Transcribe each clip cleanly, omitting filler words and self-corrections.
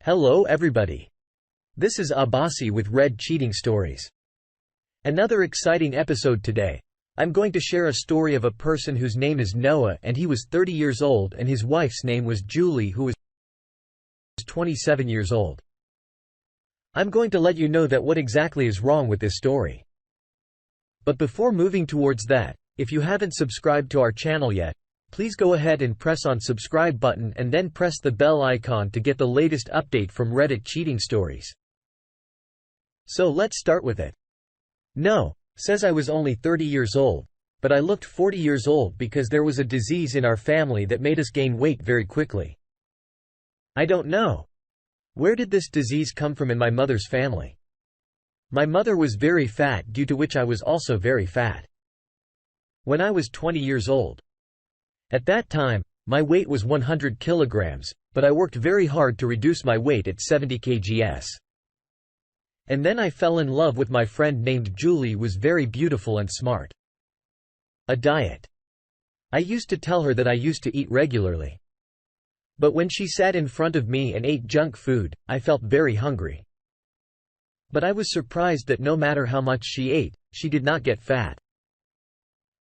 Hello everybody. This is Abasi with Red Cheating Stories. Another exciting episode today. I'm going to share a story of a person whose name is Noah and he was 30 years old and his wife's name was Julie who was 27 years old. I'm going to let you know that what exactly is wrong with this story. But before moving towards that, if you haven't subscribed to our channel yet, please go ahead and press on subscribe button and then press the bell icon to get the latest update from Reddit Cheating Stories. So let's start with it. No, says I was only 30 years old, but I looked 40 years old because there was a disease in our family that made us gain weight very quickly. I don't know. Where did this disease come from in my mother's family? My mother was very fat, due to which I was also very fat. When I was 20 years old. At that time, my weight was 100 kilograms, but I worked very hard to reduce my weight at 70 kgs. And then I fell in love with my friend named Julie, who was very beautiful and smart. A diet. I used to tell her that I used to eat regularly. But when she sat in front of me and ate junk food, I felt very hungry. But I was surprised that no matter how much she ate, she did not get fat.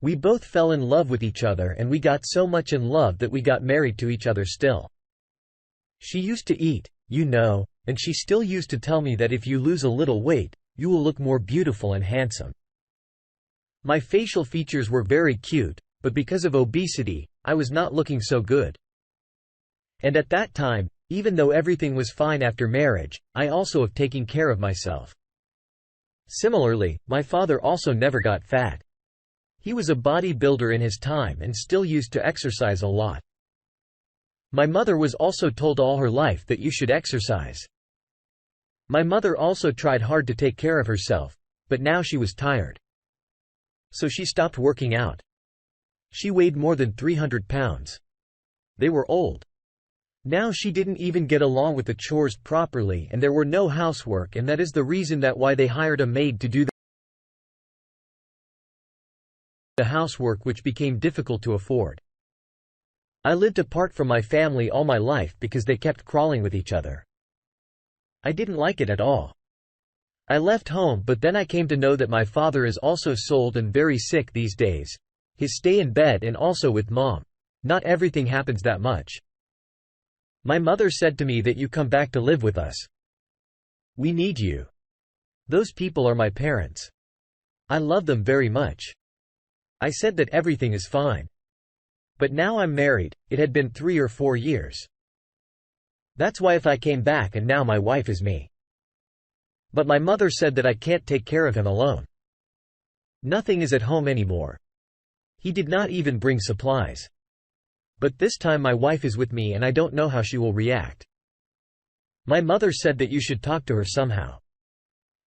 We both fell in love with each other and we got so much in love that we got married to each other still. She used to eat, and she still used to tell me that if you lose a little weight, you will look more beautiful and handsome. My facial features were very cute, but because of obesity, I was not looking so good. And at that time, even though everything was fine after marriage, I also have taken care of myself. Similarly, my father also never got fat. He was a bodybuilder in his time and still used to exercise a lot. My mother was also told all her life that you should exercise. My mother also tried hard to take care of herself, but now she was tired. So she stopped working out. She weighed more than 300 pounds. They were old. Now she didn't even get along with the chores properly and there were no housework, and that is the reason that why they hired a maid to do the housework, which became difficult to afford. I lived apart from my family all my life because they kept crawling with each other. I didn't like it at all. I left home, but then I came to know that my father is also old and very sick these days. His stay in bed and also with mom. Not everything happens that much. My mother said to me that you come back to live with us. We need you. Those people are my parents. I love them very much. I said that everything is fine. But now I'm married, it had been 3 or 4 years. That's why if I came back and now my wife is me. But my mother said that I can't take care of him alone. Nothing is at home anymore. He did not even bring supplies. But this time my wife is with me and I don't know how she will react. My mother said that you should talk to her somehow.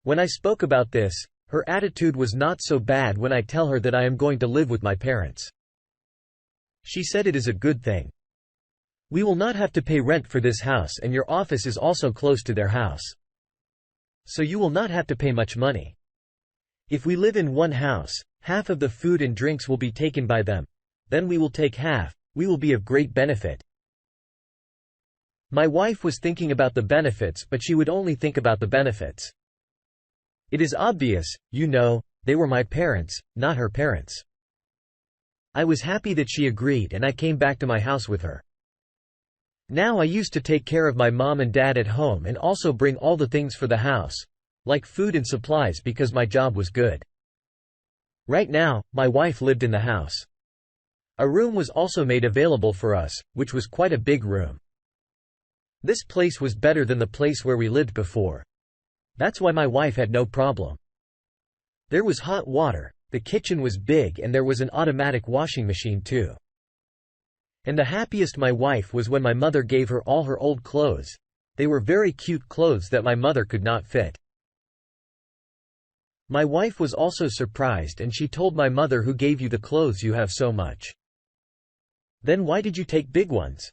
When I spoke about this, her attitude was not so bad when I tell her that I am going to live with my parents. She said it is a good thing. We will not have to pay rent for this house and your office is also close to their house. So you will not have to pay much money. If we live in one house, half of the food and drinks will be taken by them. Then we will take half, we will be of great benefit. My wife was thinking about the benefits, but she would only think about the benefits. It is obvious, they were my parents, not her parents. I was happy that she agreed and I came back to my house with her. Now I used to take care of my mom and dad at home and also bring all the things for the house, like food and supplies, because my job was good. Right now, my wife lived in the house. A room was also made available for us, which was quite a big room. This place was better than the place where we lived before. That's why my wife had no problem. There was hot water, the kitchen was big, and there was an automatic washing machine too. And the happiest my wife was when my mother gave her all her old clothes. They were very cute clothes that my mother could not fit. My wife was also surprised and she told my mother, "Who gave you the clothes you have so much? Then why did you take big ones?"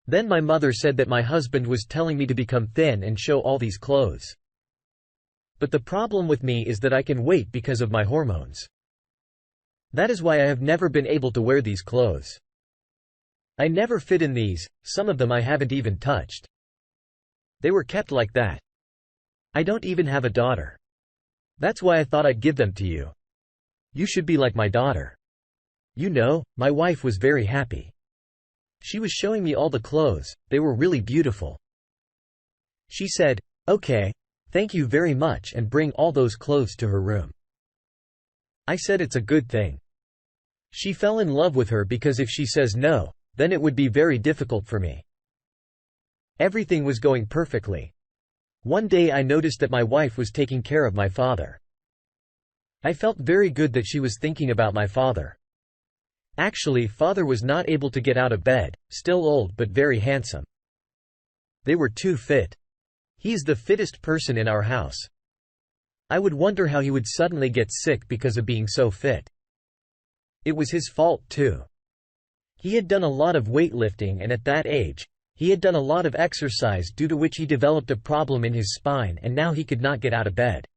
Then my mother said that my husband was telling me to become thin and show all these clothes. But the problem with me is that I can wait because of my hormones. That is why I have never been able to wear these clothes. I never fit in these, some of them I haven't even touched. They were kept like that. I don't even have a daughter. That's why I thought I'd give them to you. You should be like my daughter. You know, my wife was very happy. She was showing me all the clothes, they were really beautiful. She said, "Okay, thank you very much," and bring all those clothes to her room. I said it's a good thing. She fell in love with her because if she says no, then it would be very difficult for me. Everything was going perfectly. One day I noticed that my wife was taking care of my father. I felt very good that she was thinking about my father. Actually, father was not able to get out of bed, still old but very handsome. They were too fit. He is the fittest person in our house. I would wonder how he would suddenly get sick because of being so fit. It was his fault too. He had done a lot of weightlifting and at that age, he had done a lot of exercise due to which he developed a problem in his spine and now he could not get out of bed.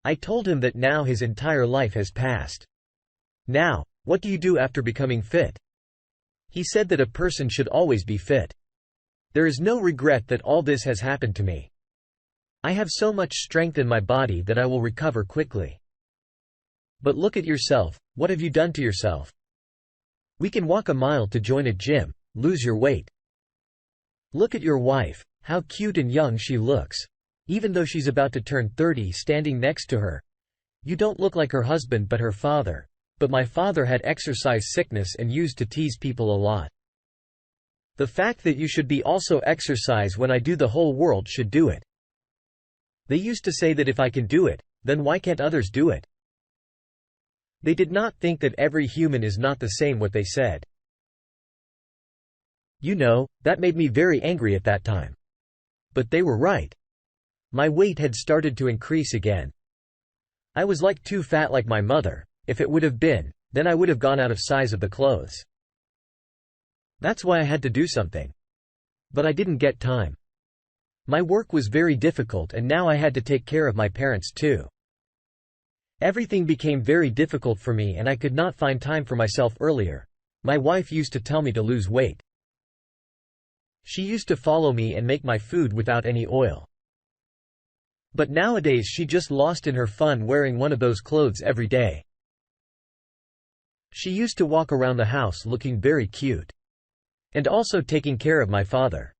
I told him that now his entire life has passed. Now, what do you do after becoming fit? He said that a person should always be fit. There is no regret that all this has happened to me. I have so much strength in my body that I will recover quickly. But look at yourself, what have you done to yourself? We can walk a mile to join a gym, lose your weight. Look at your wife, how cute and young she looks. Even though she's about to turn 30 standing next to her. You don't look like her husband but her father. But my father had exercise sickness and used to tease people a lot. The fact that you should be also exercise when I do the whole world should do it. They used to say that if I can do it, then why can't others do it? They did not think that every human is not the same what they said. You know, that made me very angry at that time. But they were right. My weight had started to increase again. I was like too fat like my mother. If it would have been, then I would have gone out of size of the clothes. That's why I had to do something. But I didn't get time. My work was very difficult and now I had to take care of my parents too. Everything became very difficult for me and I could not find time for myself earlier. My wife used to tell me to lose weight. She used to follow me and make my food without any oil. But nowadays she just lost in her fun wearing one of those clothes every day. She used to walk around the house looking very cute. And also taking care of my father.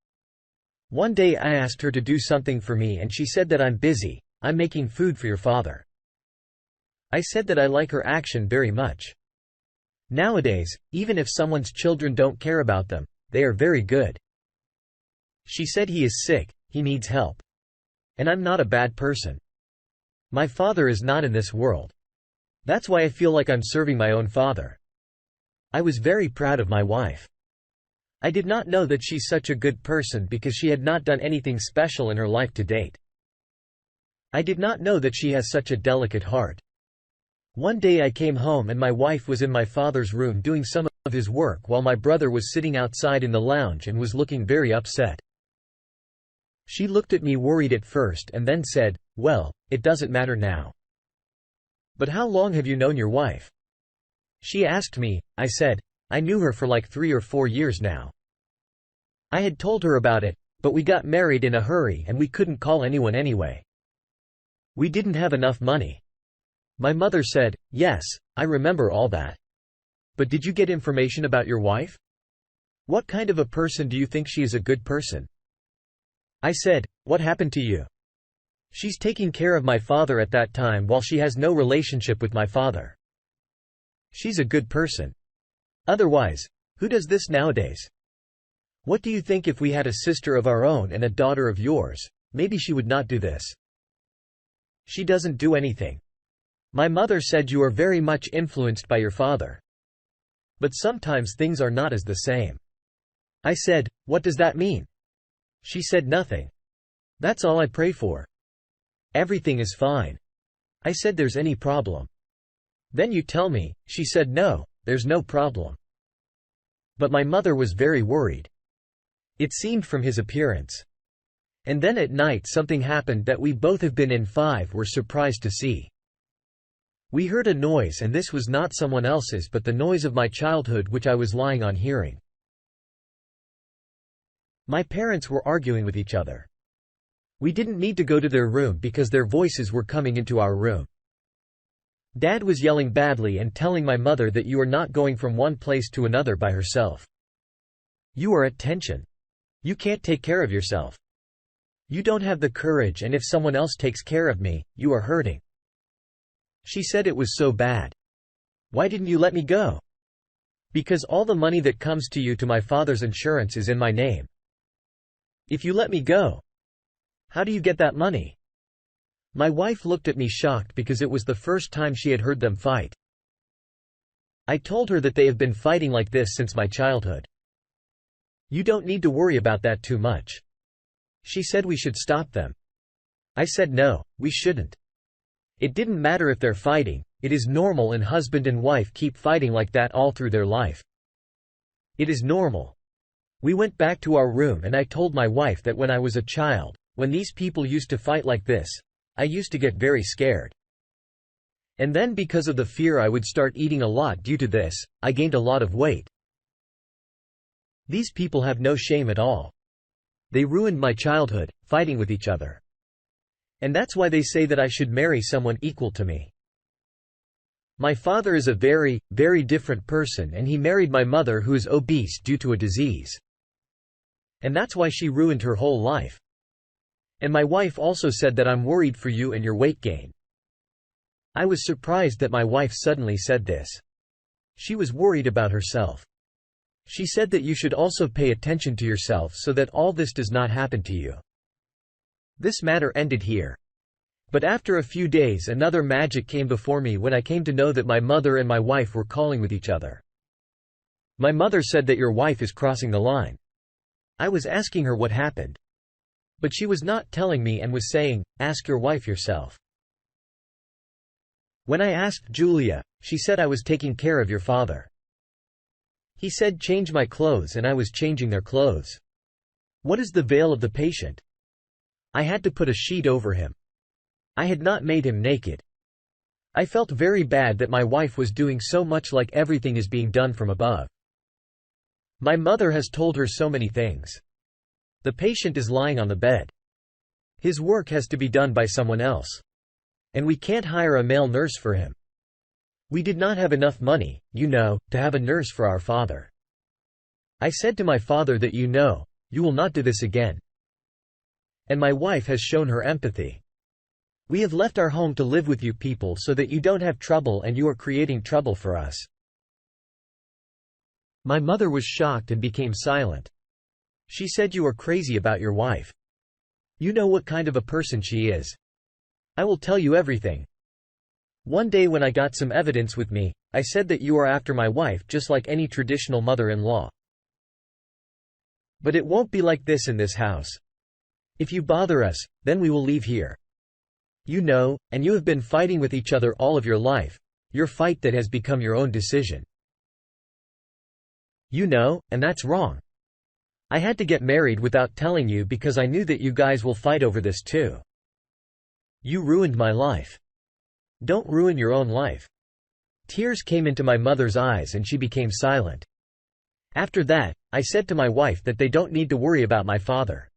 One day I asked her to do something for me and she said that I'm busy, I'm making food for your father. I said that I like her action very much. Nowadays, even if someone's children don't care about them, they are very good. She said he is sick, he needs help. And I'm not a bad person. My father is not in this world. That's why I feel like I'm serving my own father. I was very proud of my wife. I did not know that she's such a good person because she had not done anything special in her life to date. I did not know that she has such a delicate heart. One day I came home and my wife was in my father's room doing some of his work while my brother was sitting outside in the lounge and was looking very upset. She looked at me worried at first and then said, "Well, it doesn't matter now." "But how long have you known your wife?" She asked me. I said, "I knew her for like 3 or 4 years now." I had told her about it, but we got married in a hurry and we couldn't call anyone anyway. We didn't have enough money. My mother said, "Yes, I remember all that. But did you get information about your wife? What kind of a person do you think she is? A good person?" I said, "What happened to you?" "She's taking care of my father at that time while she has no relationship with my father. She's a good person. Otherwise, who does this nowadays? What do you think if we had a sister of our own and a daughter of yours? Maybe she would not do this. She doesn't do anything. My mother said you are very much influenced by your father. But sometimes things are not as the same." I said, "What does that mean?" She said, "Nothing. That's all I pray for. Everything is fine." I said, "There's any problem?" "Then you tell me." She said, "No, there's no problem." But my mother was very worried. It seemed from his appearance. And then at night something happened that we both have been in 5 were surprised to see. We heard a noise and this was not someone else's but the noise of my childhood which I was lying on hearing. My parents were arguing with each other. We didn't need to go to their room because their voices were coming into our room. Dad was yelling badly and telling my mother that you are not going from one place to another by herself. You are at tension. You can't take care of yourself. You don't have the courage, and if someone else takes care of me, you are hurting. She said it was so bad. Why didn't you let me go? Because all the money that comes to you to my father's insurance is in my name. If you let me go, how do you get that money? My wife looked at me shocked because it was the first time she had heard them fight. I told her that they have been fighting like this since my childhood. You don't need to worry about that too much. She said we should stop them. I said no, we shouldn't. It didn't matter if they're fighting, it is normal, and husband and wife keep fighting like that all through their life. It is normal. We went back to our room and I told my wife that when I was a child, when these people used to fight like this, I used to get very scared. And then because of the fear I would start eating a lot due to this, I gained a lot of weight. These people have no shame at all. They ruined my childhood, fighting with each other. And that's why they say that I should marry someone equal to me. My father is a very, very different person, and he married my mother who is obese due to a disease. And that's why she ruined her whole life. And my wife also said that I'm worried for you and your weight gain. I was surprised that my wife suddenly said this. She was worried about herself. She said that you should also pay attention to yourself so that all this does not happen to you. This matter ended here. But after a few days another magic came before me when I came to know that my mother and my wife were calling with each other. My mother said that your wife is crossing the line. I was asking her what happened. But she was not telling me and was saying, ask your wife yourself. When I asked Julia, she said I was taking care of your father. He said change my clothes and I was changing their clothes. What is the veil of the patient? I had to put a sheet over him. I had not made him naked. I felt very bad that my wife was doing so much, like everything is being done from above. My mother has told her so many things. The patient is lying on the bed. His work has to be done by someone else. And we can't hire a male nurse for him. We did not have enough money, to have a nurse for our father. I said to my father that you will not do this again. And my wife has shown her empathy. We have left our home to live with you people so that you don't have trouble, and you are creating trouble for us. My mother was shocked and became silent. She said you are crazy about your wife. You know what kind of a person she is. I will tell you everything. One day when I got some evidence with me, I said that you are after my wife just like any traditional mother-in-law. But it won't be like this in this house. If you bother us, then we will leave here. And you have been fighting with each other all of your life, your fight that has become your own decision. And that's wrong. I had to get married without telling you because I knew that you guys will fight over this too. You ruined my life. Don't ruin your own life. Tears came into my mother's eyes and she became silent. After that, I said to my wife that they don't need to worry about my father.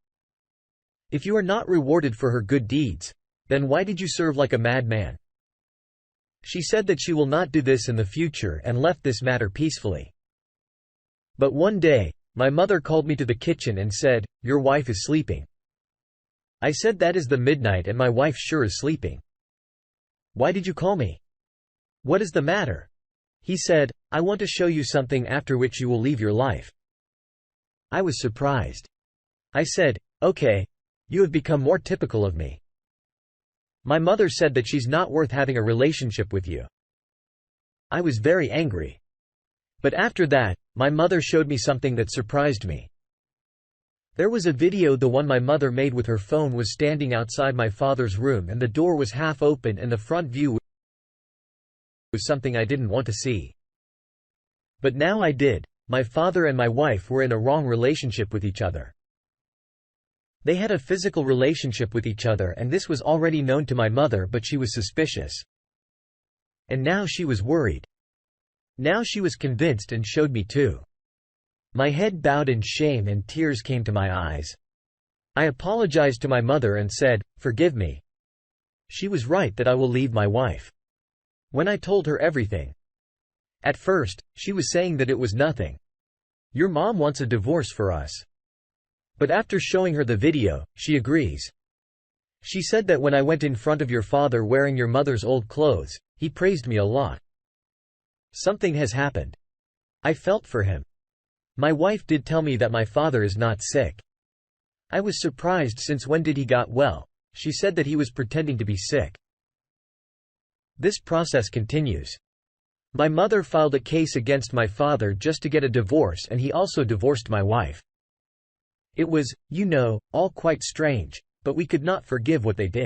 If you are not rewarded for her good deeds, then why did you serve like a madman? She said that she will not do this in the future and left this matter peacefully. But one day, my mother called me to the kitchen and said, your wife is sleeping. I said that is the midnight and my wife sure is sleeping. Why did you call me? What is the matter? He said, I want to show you something after which you will leave your life. I was surprised. I said, okay, you have become more typical of me. My mother said that she's not worth having a relationship with you. I was very angry. But after that, my mother showed me something that surprised me. There was a video, the one my mother made with her phone, was standing outside my father's room and the door was half open and the front view was something I didn't want to see. But now I did. My father and my wife were in a wrong relationship with each other. They had a physical relationship with each other and this was already known to my mother, but she was suspicious. And now she was worried. Now she was convinced and showed me too. My head bowed in shame and tears came to my eyes. I apologized to my mother and said, "Forgive me. She was right that I will leave my wife." When I told her everything, at first, she was saying that it was nothing. Your mom wants a divorce for us. But after showing her the video, she agrees. She said that when I went in front of your father wearing your mother's old clothes, he praised me a lot. Something has happened. I felt for him. My wife did tell me that my father is not sick. I was surprised since when did he got well? She said that he was pretending to be sick. This process continues. My mother filed a case against my father just to get a divorce, and he also divorced my wife. It was, all quite strange, but we could not forgive what they did.